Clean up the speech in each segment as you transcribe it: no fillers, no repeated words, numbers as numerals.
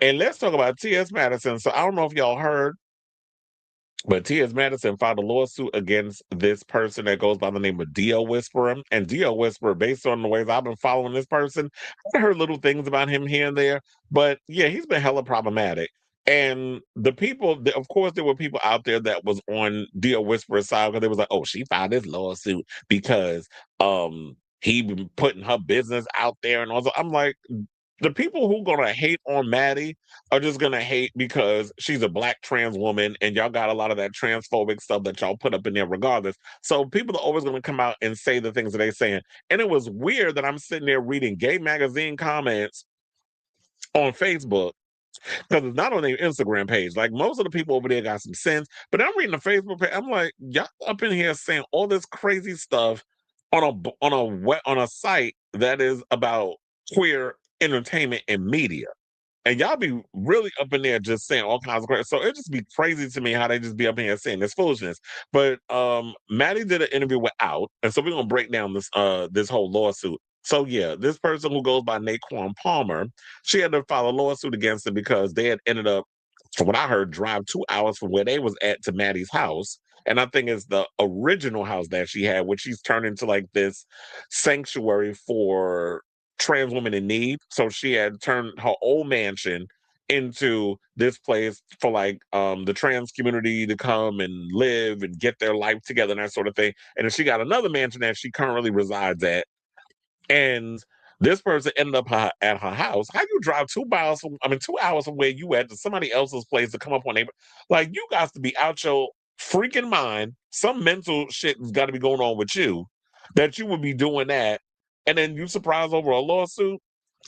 And let's talk about T.S. Madison. So I don't know if y'all heard, but T.S. Madison filed a lawsuit against this person that goes by the name of Dio Whisperer. And Dio Whisperer, based on the ways I've been following this person, I heard little things about him here and there. But yeah, he's been hella problematic. And the people, of course, there were people out there that was on Dio Whisperer's side because they was like, oh, she filed this lawsuit because he been putting her business out there. And also, I'm like, the people who gonna hate on Maddie are just gonna hate because she's a black trans woman and y'all got a lot of that transphobic stuff that y'all put up in there regardless. So people are always gonna come out and say the things that they saying. And it was weird that I'm sitting there reading gay magazine comments on Facebook because it's not on their Instagram page. Like most of the people over there got some sense, but I'm reading the Facebook page. I'm like, y'all up in here saying all this crazy stuff on a site that is about queer entertainment and media. And y'all be really up in there just saying all kinds of crazy. So it just be crazy to me how they just be up in here saying this foolishness. But Maddie did an interview with Out, and so we're gonna break down this whole lawsuit. So yeah, this person who goes by Naquan Palmer, she had to file a lawsuit against him because they had ended up, from what I heard, drive 2 hours from where they was at to Maddie's house. And I think it's the original house that she had, which she's turned into like this sanctuary for trans women in need. So she had turned her old mansion into this place for like the trans community to come and live and get their life together and that sort of thing. And then she got another mansion that she currently resides at. And this person ended up at her house. How you drive 2 miles from, I mean, 2 hours from where you at to somebody else's place to come up on neighbor? Like you got to be out your freaking mind. Some mental shit has got to be going on with you that you would be doing that. And then you surprise over a lawsuit.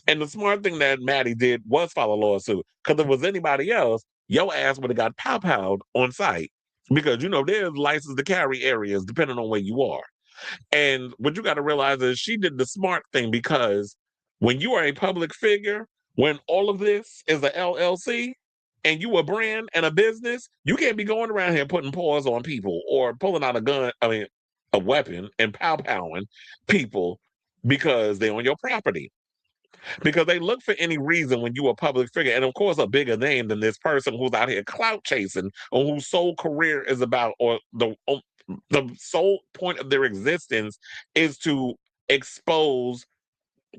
And the smart thing that Maddie did was file a lawsuit. Because if it was anybody else, your ass would have got pow-powed on site. Because, there's license to carry areas depending on where you are. And what you got to realize is she did the smart thing because when you are a public figure, when all of this is a LLC and you a brand and a business, you can't be going around here putting paws on people or pulling out a weapon and pow-powing people because they're on your property. Because they look for any reason when you a public figure, and of course a bigger name than this person who's out here clout chasing or whose sole career is about, or the sole point of their existence is to expose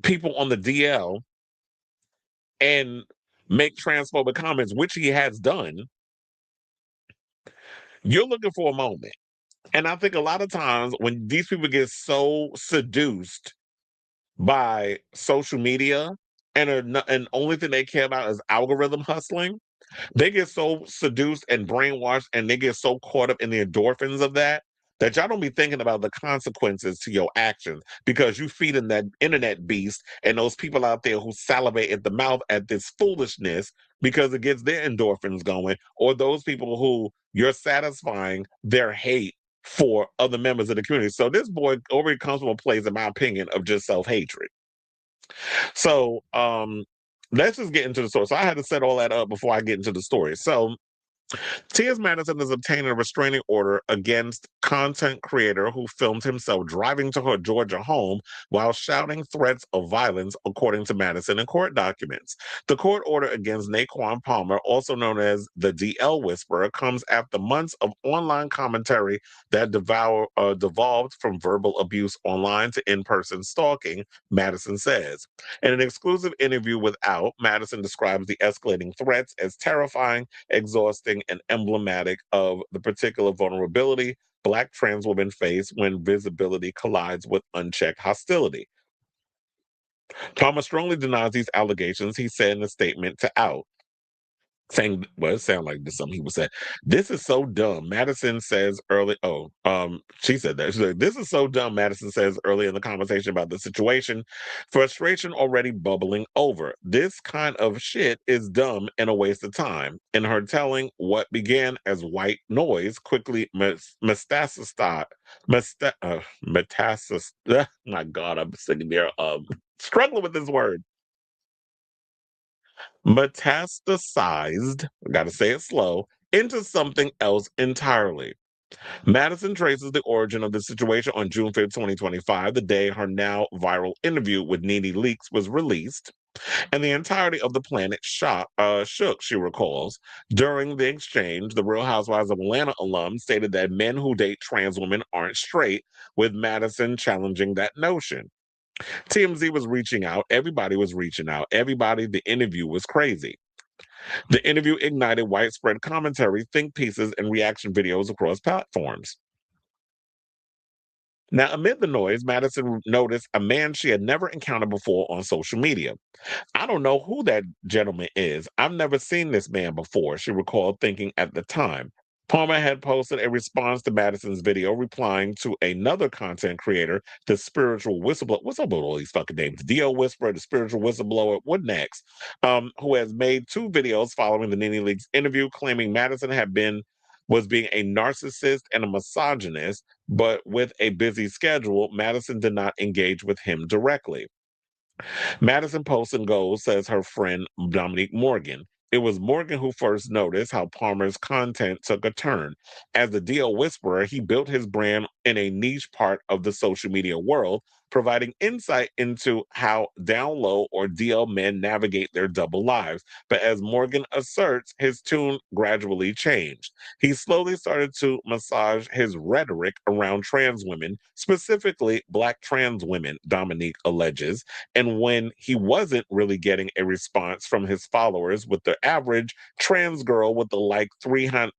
people on the DL and make transphobic comments, which he has done. You're looking for a moment. And I think a lot of times when these people get so seduced by social media and only thing they care about is algorithm hustling, they get so seduced and brainwashed and they get so caught up in the endorphins of that y'all don't be thinking about the consequences to your actions because you feeding that internet beast and those people out there who salivate at the mouth at this foolishness because it gets their endorphins going, or those people who you're satisfying their hate for other members of the community. So this boy already comes from a place, in my opinion, of just self-hatred. So let's just get into the story. So I had to set all that up before I get into the story. So T.S. Madison is obtaining a restraining order against content creator who filmed himself driving to her Georgia home while shouting threats of violence, according to Madison in court documents. The court order against Naquan Palmer, also known as the DL Whisperer, comes after months of online commentary that devolved from verbal abuse online to in-person stalking, Madison says. In an exclusive interview with Out, Madison describes the escalating threats as terrifying, exhausting, and emblematic of the particular vulnerability Black trans women face when visibility collides with unchecked hostility. Palmer strongly denies these allegations, he said in a statement to Out. Saying, well, it sounded like this something he was saying. This is so dumb. Madison says early. She said that. She said, this is so dumb. Madison says early in the conversation about the situation, frustration already bubbling over. This kind of shit is dumb and a waste of time. In her telling, what began as white noise quickly metastasized. Metastasis. My God, I'm sitting there struggling with this word. Metastasized, I gotta say it slow, into something else entirely. Madison traces the origin of the situation on June 5th, 2025, the day her now viral interview with Nene Leakes was released. And the entirety of the planet shook, she recalls. During the exchange, the Real Housewives of Atlanta alum stated that men who date trans women aren't straight, with Madison challenging that notion. TMZ was reaching out. Everybody was reaching out. Everybody, the interview was crazy. The interview ignited widespread commentary, think pieces, and reaction videos across platforms. Now, amid the noise, Madison noticed a man she had never encountered before on social media. I don't know who that gentleman is. I've never seen this man before, she recalled thinking at the time. Palmer had posted a response to Madison's video, replying to another content creator, the spiritual whistleblower. What's up with all these fucking names? The Dio Whisperer, the spiritual whistleblower. What next? Who has made two videos following the Nene Leakes interview, claiming Madison was being a narcissist and a misogynist, but with a busy schedule, Madison did not engage with him directly. Madison Post and Gold says her friend Dominique Morgan. It was Morgan who first noticed how Palmer's content took a turn. As the DL Whisperer, he built his brand in a niche part of the social media world, providing insight into how down low or DL men navigate their double lives. But as Morgan asserts, his tune gradually changed. He slowly started to massage his rhetoric around trans women, specifically Black trans women, Dominique alleges. And when he wasn't really getting a response from his followers, with the average trans girl with the like 300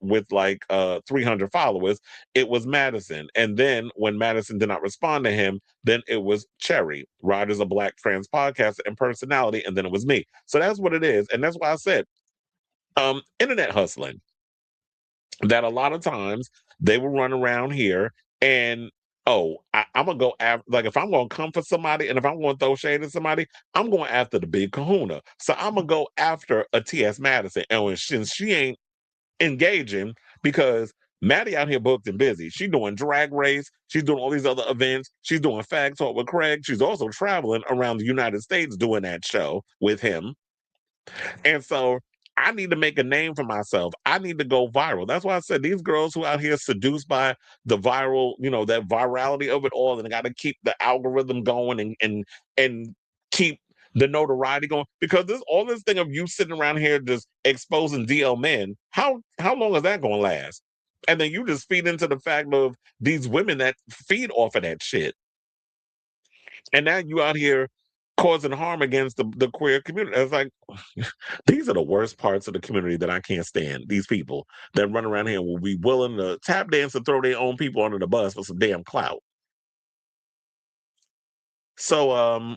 followers, it was Madison. And then when Madison did not respond to him, then it was Cherry, Rogers, a Black trans podcaster and personality, and then it was me. So that's what it is. And that's why I said internet hustling, that a lot of times they will run around here and I'm gonna go after, like, if I'm gonna come for somebody and if I'm gonna throw shade at somebody, I'm going after the big kahuna. So I'm gonna go after a T.S. Madison. And since she ain't engaging, because Maddie out here booked and busy. She's doing Drag Race. She's doing all these other events. She's doing Fag Talk with Craig. She's also traveling around the United States doing that show with him. And so I need to make a name for myself. I need to go viral. That's why I said these girls who out here seduced by the viral, that virality of it all, and got to keep the algorithm going and keep the notoriety going. Because this thing of you sitting around here just exposing DL men, how long is that gonna last? And then you just feed into the fact of these women that feed off of that shit. And now you out here causing harm against the queer community. It's like, these are the worst parts of the community that I can't stand. These people that run around here and will be willing to tap dance and throw their own people under the bus for some damn clout. So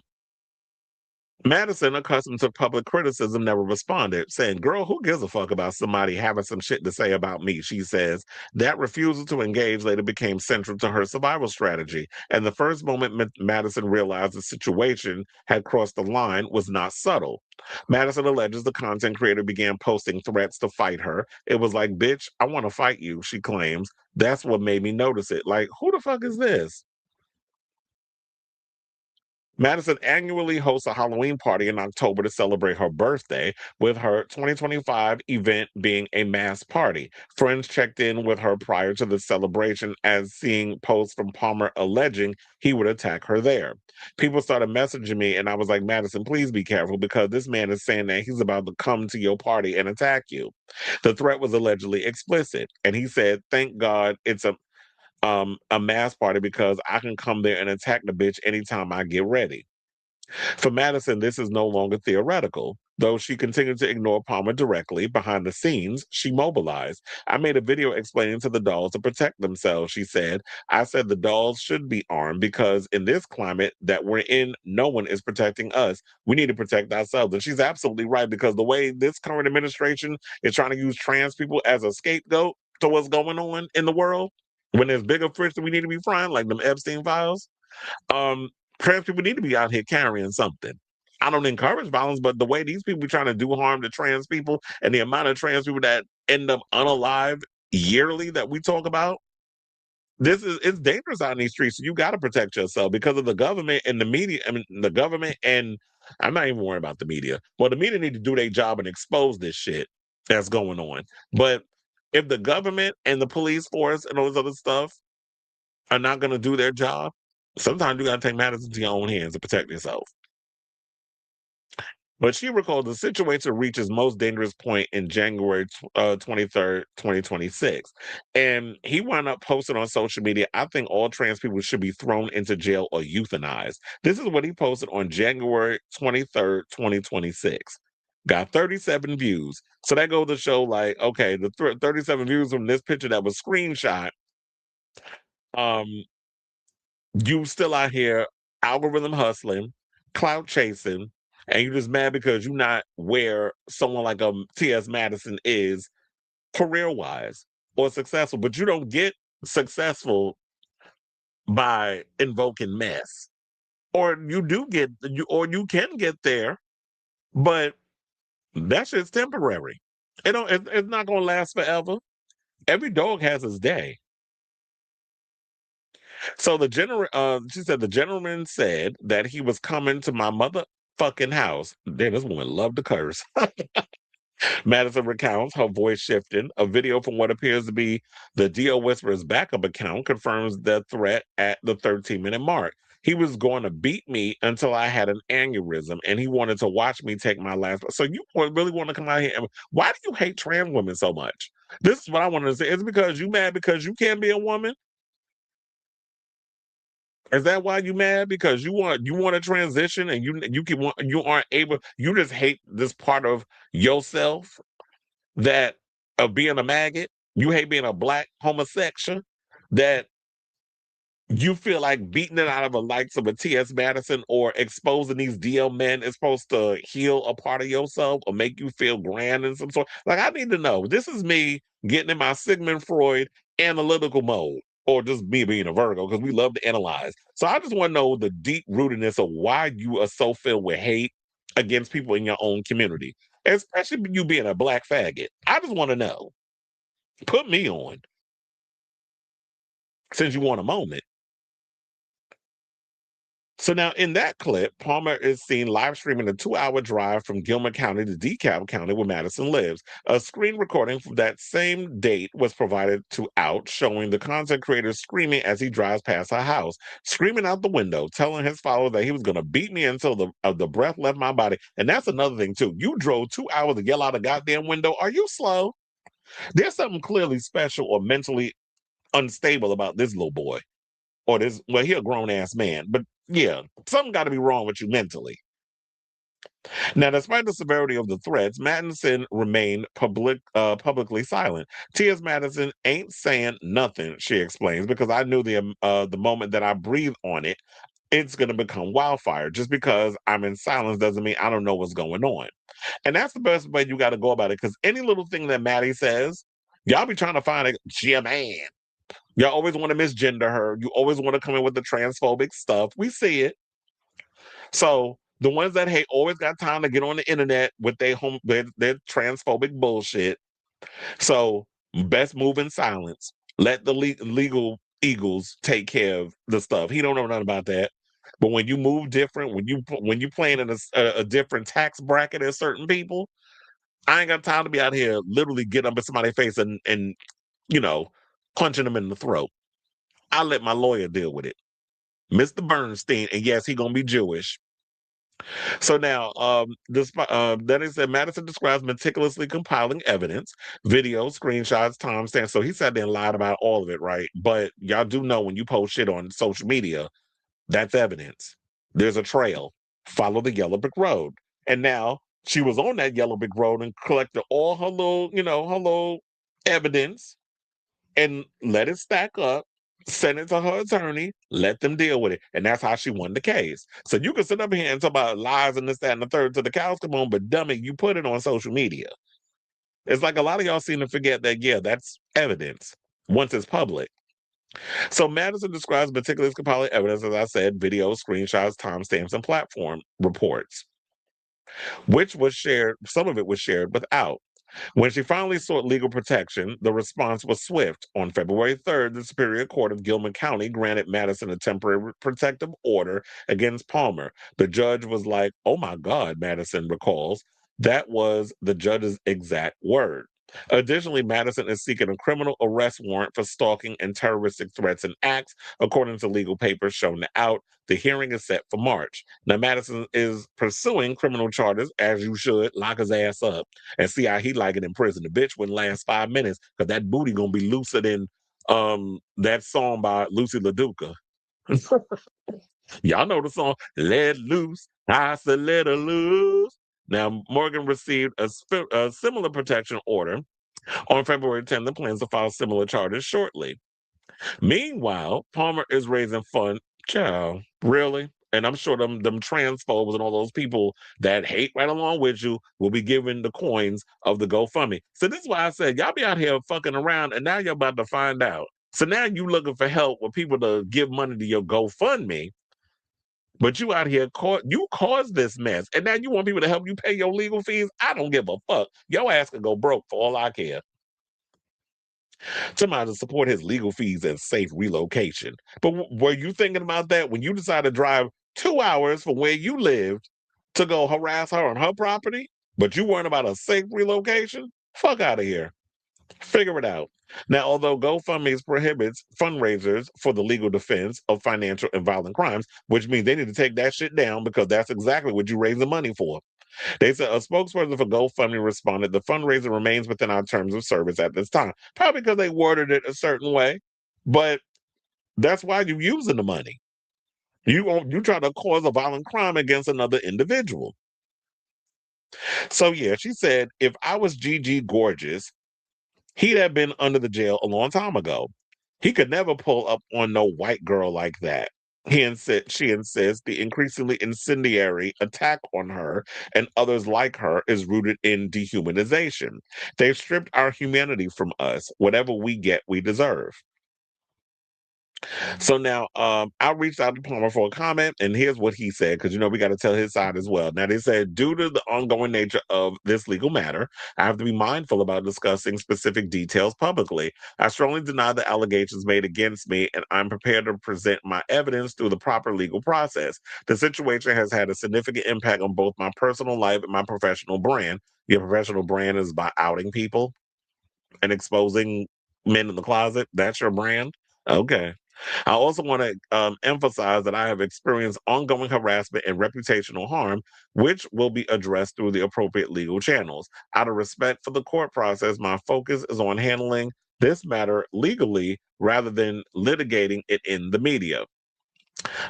Madison, accustomed to public criticism, never responded, saying, "Girl, who gives a fuck about somebody having some shit to say about me?" She says that refusal to engage later became central to her survival strategy. And the first moment Madison realized the situation had crossed the line was not subtle. Madison alleges the content creator began posting threats to fight her. It was like, "Bitch, I want to fight you," she claims. "That's what made me notice it." Like, who the fuck is this? Madison annually hosts a Halloween party in October to celebrate her birthday, with her 2025 event being a mass party. Friends checked in with her prior to the celebration, as seeing posts from Palmer alleging he would attack her there. People started messaging me, and I was like, "Madison, please be careful, because this man is saying that he's about to come to your party and attack you." The threat was allegedly explicit, and he said, "Thank God it's a mass party, because I can come there and attack the bitch anytime I get ready." For Madison, this is no longer theoretical. Though she continued to ignore Palmer directly, behind the scenes, she mobilized. "I made a video explaining to the dolls to protect themselves," she said. "I said the dolls should be armed, because in this climate that we're in, no one is protecting us. We need to protect ourselves." And she's absolutely right, because the way this current administration is trying to use trans people as a scapegoat to what's going on in the world, when there's bigger fish that we need to be frying, like them Epstein files, um, trans people need to be out here carrying something. I don't encourage violence, but the way these people trying to do harm to trans people, and the amount of trans people that end up unalive yearly that we talk about, it's dangerous out in these streets. So you got to protect yourself, because of the government and the media. I mean, the government, and I'm not even worried about the media. Well, the media need to do their job and expose this shit that's going on. But if the government and the police force and all this other stuff are not going to do their job, sometimes you got to take matters into your own hands to protect yourself. But she recalled the situation reached its most dangerous point in January 23rd, 2026. And he wound up posting on social media, I think all trans people should be thrown into jail or euthanized. This is what he posted on January 23rd, 2026. Got 37 views. So that goes to show, like, okay, the 37 views from this picture that was screenshot. Um, you still out here algorithm hustling, clout chasing, and you just mad because you're not where someone like T.S. Madison is career wise or successful, but you don't get successful by invoking mess. Or you do get you can get there, but that shit's temporary. It's not gonna last forever. Every dog has his day. So she said the gentleman said that he was coming to my motherfucking house. Damn, this woman loved to curse. Madison recounts, her voice shifting. A video from what appears to be the Dio Whisperer's backup account confirms the threat at the 13-minute mark. He was going to beat me until I had an aneurysm, and he wanted to watch me take my last. So you really want to come out here? And why do you hate trans women so much? This is what I wanted to say. It's because you mad because you can't be a woman. Is that why you mad? Because you want to transition and you aren't able. You just hate this part of yourself that of being a maggot. You hate being a black homosexual. That you feel like beating it out of the likes of a T.S. Madison or exposing these DL men is supposed to heal a part of yourself or make you feel grand in some sort. Like, I need to know. This is me getting in my Sigmund Freud analytical mode, or just me being a Virgo, because we love to analyze. So I just want to know the deep rootedness of why you are so filled with hate against people in your own community, especially you being a black faggot. I just want to know. Put me on, since you want a moment. So now in that clip, Palmer is seen live streaming a 2-hour drive from Gilmer County to DeKalb County, where Madison lives. A screen recording from that same date was provided to Out, showing the content creator screaming as he drives past her house, screaming out the window, telling his followers that he was going to beat me until the breath left my body. And that's another thing too. You drove 2 hours to yell out a goddamn window. Are you slow? There's something clearly special or mentally unstable about this little boy. Or this, well, he a grown ass man, but yeah, something got to be wrong with you mentally. Now, despite the severity of the threats, Madison remained publicly silent. T.S. Madison ain't saying nothing, she explains, because I knew the moment that I breathe on it, it's going to become wildfire. Just because I'm in silence doesn't mean I don't know what's going on. And that's the best way you got to go about it, because any little thing that Maddie says, y'all be trying to find she a man. Y'all always want to misgender her. You always want to come in with the transphobic stuff. We see it. So the ones that hate always got time to get on the internet with their transphobic bullshit. So best move in silence. Let the legal eagles take care of the stuff. He don't know nothing about that. But when you move different, when you playing in a different tax bracket as certain people, I ain't got time to be out here literally getting up in somebody's face and you know punching them in the throat. I let my lawyer deal with it, Mr. Bernstein, and yes, he gonna be Jewish. So now, then it said Madison describes meticulously compiling evidence, videos, screenshots, timestamps. So he sat there and lied about all of it, right? But y'all do know when you post shit on social media, that's evidence. There's a trail. Follow the yellow brick road. And now she was on that yellow brick road and collected all her little evidence and let it stack up, send it to her attorney, let them deal with it. And that's how she won the case. So you can sit up here and talk about lies and this, that, and the third to the cows come on, but dummy, you put it on social media. It's like a lot of y'all seem to forget that, yeah, that's evidence once it's public. So Madison describes meticulous compiling evidence, as I said, videos, screenshots, timestamps, and platform reports, which was shared, some of it was shared without. When she finally sought legal protection, the response was swift. On February 3rd, the Superior Court of Gilman County granted Madison a temporary protective order against Palmer. The judge was like, oh my God, Madison recalls. That was the judge's exact word. Additionally, Madison is seeking a criminal arrest warrant for stalking and terroristic threats and acts, according to legal papers shown to Out. The hearing is set for March. Now, Madison is pursuing criminal charges, as you should. Lock his ass up and see how he like it in prison. The bitch wouldn't last 5 minutes because that booty gonna be looser than that song by Lucy LaDuca. Y'all know the song "Let Loose." I said, "Let her loose." Now, Morgan received a similar protection order on February 10th, and plans to file similar charges shortly. Meanwhile, Palmer is raising fund. Child, really? And I'm sure them transphobes and all those people that hate right along with you will be given the coins of the GoFundMe. So this is why I said y'all be out here fucking around, and now you're about to find out. So now you looking for help with people to give money to your GoFundMe, but you out here you caused this mess, and now you want people to help you pay your legal fees. I don't give a fuck. Your ass can go broke for all I care. Somebody to support his legal fees and safe relocation. But were you thinking about that when you decided to drive 2 hours from where you lived to go harass her on her property? But you weren't about a safe relocation? Fuck out of here. Figure it out. Now, although GoFundMe prohibits fundraisers for the legal defense of financial and violent crimes, which means they need to take that shit down because that's exactly what you raise the money for. They said a spokesperson for GoFundMe responded, "The fundraiser remains within our terms of service at this time." Probably because they worded it a certain way, but that's why you're using the money. You try to cause a violent crime against another individual. So yeah, she said, if I was Gigi Gorgeous, he'd have been under the jail a long time ago. He could never pull up on no white girl like that. She insists the increasingly incendiary attack on her and others like her is rooted in dehumanization. They've stripped our humanity from us. Whatever we get, we deserve. So now I reached out to Palmer for a comment, and here's what he said, because we got to tell his side as well. Now they said, due to the ongoing nature of this legal matter, I have to be mindful about discussing specific details publicly. I strongly deny the allegations made against me, and I'm prepared to present my evidence through the proper legal process. The situation has had a significant impact on both my personal life and my professional brand. Your professional brand is by outing people and exposing men in the closet. That's your brand? Okay. I also want to emphasize that I have experienced ongoing harassment and reputational harm, which will be addressed through the appropriate legal channels. Out of respect for the court process, my focus is on handling this matter legally rather than litigating it in the media.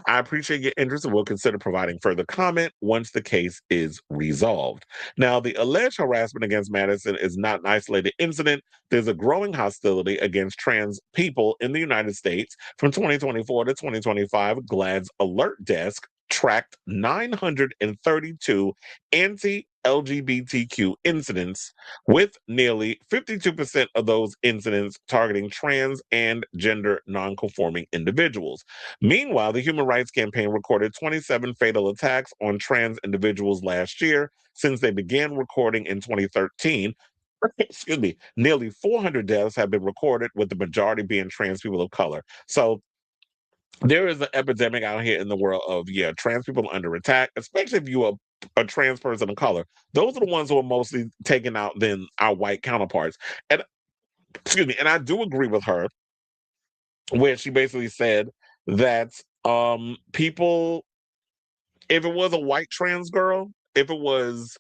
I appreciate your interest and will consider providing further comment once the case is resolved. Now, the alleged harassment against Madison is not an isolated incident. There's a growing hostility against trans people in the United States. From 2024 to 2025, GLAAD's Alert Desk tracked 932 anti LGBTQ incidents, with nearly 52% of those incidents targeting trans and gender nonconforming individuals. Meanwhile, the Human Rights Campaign recorded 27 fatal attacks on trans individuals last year. Since they began recording in 2013, excuse me, nearly 400 deaths have been recorded, with the majority being trans people of color. So there is an epidemic out here in the world of, yeah, trans people are under attack, especially if you're a trans person of color. Those are the ones who are mostly taken out than our white counterparts. And excuse me, and I do agree with her where she basically said that people, if it was a white trans girl, if it was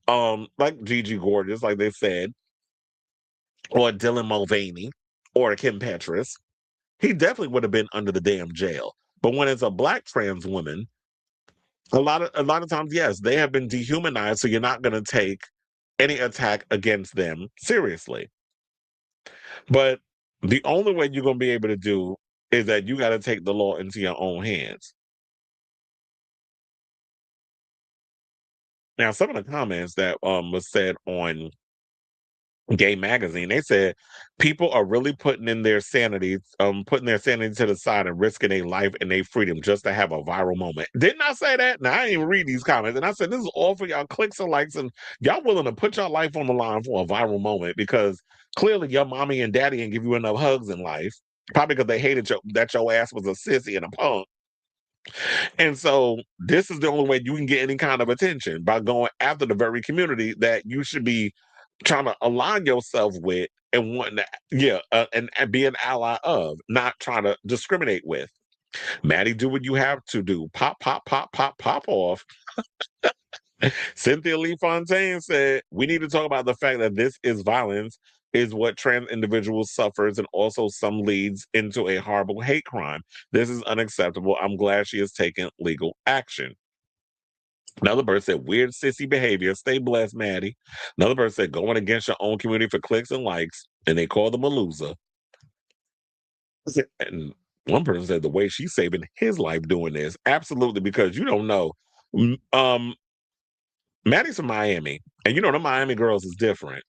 like Gigi Gorgeous, like they said, or Dylan Mulvaney or Kim Petras, he definitely would have been under the damn jail. But when it's a black trans woman, a lot of times, yes, they have been dehumanized, so you're not going to take any attack against them seriously. But the only way you're going to be able to do is that you got to take the law into your own hands. Now, some of the comments that was said on Gay Magazine, they said people are really putting their sanity to the side and risking their life and their freedom just to have a viral moment. Didn't I say that? Now I didn't even read these comments, and I said this is all for y'all clicks and likes, and y'all willing to put your life on the line for a viral moment because clearly your mommy and daddy didn't give you enough hugs in life. Probably because they hated that your ass was a sissy and a punk. And so this is the only way you can get any kind of attention, by going after the very community that you should be trying to align yourself with and wanting to, yeah, and be an ally of, not trying to discriminate with. Maddie, do what you have to do. Pop, pop, pop, pop, pop off. Cynthia Lee Fontaine said, "We need to talk about the fact that this is violence, is what trans individuals suffers, and also some leads into a horrible hate crime. This is unacceptable. I'm glad she has taken legal action." Another person said, "Weird sissy behavior. Stay blessed, Maddie." Another person said, "Going against your own community for clicks and likes," and they call them a loser. And one person said, "The way she's saving his life doing this." Absolutely, because you don't know. Maddie's from Miami, and you know the Miami girls is different.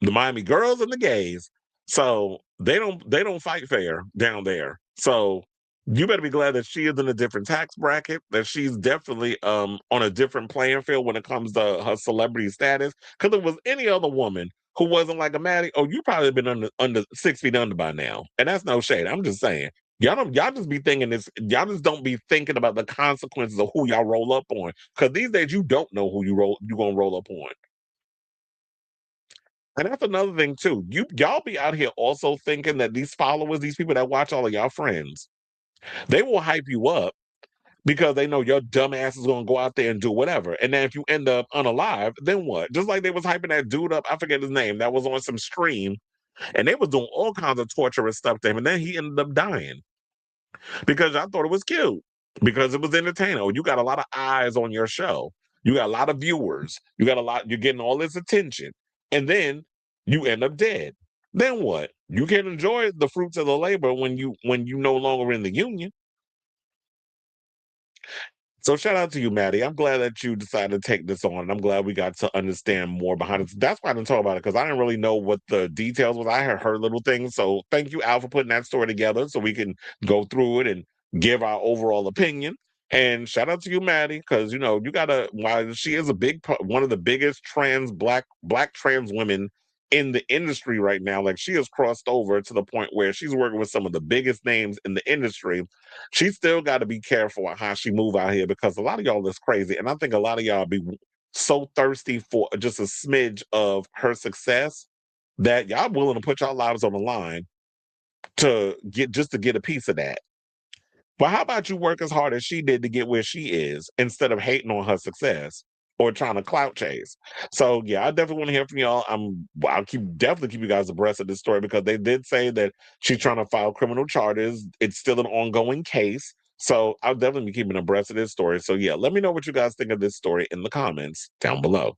The Miami girls and the gays. So they don't fight fair down there. So you better be glad that she is in a different tax bracket, that she's definitely on a different playing field when it comes to her celebrity status. Because if it was any other woman who wasn't like a Maddie, oh, you probably been under 6 feet under by now. And that's no shade. I'm just saying. Y'all just be thinking this, y'all just don't be thinking about the consequences of who y'all roll up on. Because these days you don't know who you gonna roll up on. And that's another thing too. Y'all be out here also thinking that these followers, these people that watch all of y'all friends, they will hype you up because they know your dumb ass is gonna go out there and do whatever. And then if you end up unalive, then what? Just like they was hyping that dude up, I forget his name, that was on some stream, and they was doing all kinds of torturous stuff to him, and then he ended up dying because I thought it was cute, because it was entertaining. Oh, you got a lot of eyes on your show. You got a lot of viewers. You're getting all this attention. And then you end up dead. Then what? You can enjoy the fruits of the labor when you no longer in the union. So shout out to you, Maddie. I'm glad that you decided to take this on. I'm glad we got to understand more behind it. That's why I didn't talk about it, because I didn't really know what the details was. I had heard little things. So thank you, Al, for putting that story together so we can go through it and give our overall opinion. And shout out to you, Maddie, because you gotta. While she is one of the biggest black trans women in the industry right now, like she has crossed over to the point where she's working with some of the biggest names in the industry. She still got to be careful on how she move out here, because a lot of y'all is crazy, and I think a lot of y'all be so thirsty for just a smidge of her success that y'all willing to put y'all lives on the line to get a piece of that. But how about you work as hard as she did to get where she is, instead of hating on her success or trying to clout chase? So yeah, I definitely want to hear from y'all. I'll definitely keep you guys abreast of this story, because they did say that she's trying to file criminal charges. It's still an ongoing case. So I'll definitely be keeping abreast of this story. So yeah, let me know what you guys think of this story in the comments down below.